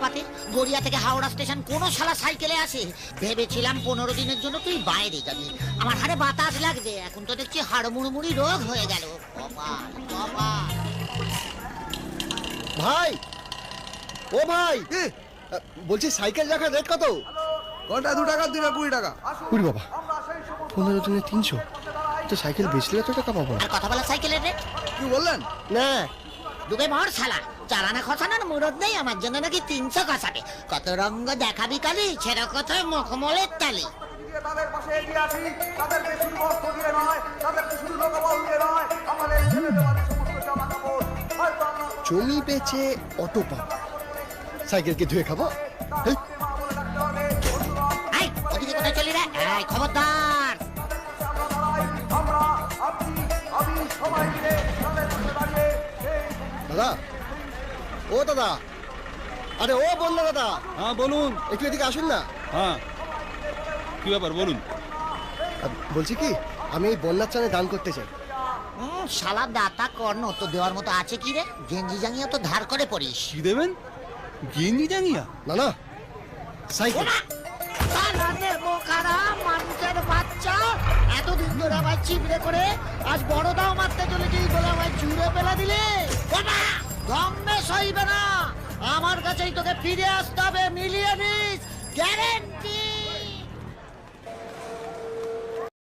চাপাতে? গড়িয়া থেকে হাওড়া স্টেশন কোন শালা সাইকেলে আসে? ভেবেছিলাম 15 দিনের জন্য তুই বাইরে যাবি, আমার হাড়ে বাতাস লাগবে। এখন তো দেখছি হাড় মুড়মুড়ি রোগ হয়ে গেল। কপাল কপাল। ভাই, ও ভাই, বলছি সাইকেল রাখার রেট কত? ঘন্টা 2 টাকা, 2 20 টাকা। উরি বাবা, 15 দিনে 300। তো সাইকেল বেচলে এত টাকা পাবো? আর কথা বলা সাইকেলের রেট কি বললেন? না, ডুবে মর শালা। চালানা খসানোর মুরদ নেই আমার জন্য নাকি 300 খসাবে? কত রঙ্গ দেখাবি কালি, ছেড়ে কথায় মুখমলের তালি। তাদের পাশে এগিয়ে আসি, তাদেরকে শুধু বস্ত্র দিয়ে নয়, তাদেরকে শুধু লোকবল দিয়ে নয়, আমাদের ছেলে দেওয়ার সমস্ত জামা কাপড় হয়তো আমরা জমি বেচে অটো পাবো, সাইকেলকে ধুয়ে খাবো? হেই, এই, ওদিকে কোথায় চলি রে? এই, খবরদার। আমরা আপনি আমি সবাই মিলে তাদের পাশে দাঁড়িয়ে দাদা, ও দাদা, আরে ও বললো দাদা, হ্যাঁ বলুন। একটু এদিকে আসুন না। হ্যাঁ, কি ব্যাপার বলুন। বলছি কি, আমি এই বন্যার ত্রাণে দান করতে চাই। শালা দাতা কর্ণ তো দেওয়ার মতো আছে কি রে? গেঞ্জি জাঙ্গিয়া তো ধার করে পড়িস। কি দেবেন? গেঞ্জি জাঙ্গিয়া? না না, সাইকেল। মানুষের বাচ্চা এতদিন ধরে আমায় চিবড়ে করে আজ বড় দাও মারতে চলেছিস বলে আমায় জুড়ে ফেলা দিলে। দমে সইবে না, আমার কাছেই তোকে ফিরে আসতে হবে। মিলিয়ে নিস, গ্যারেন্টি।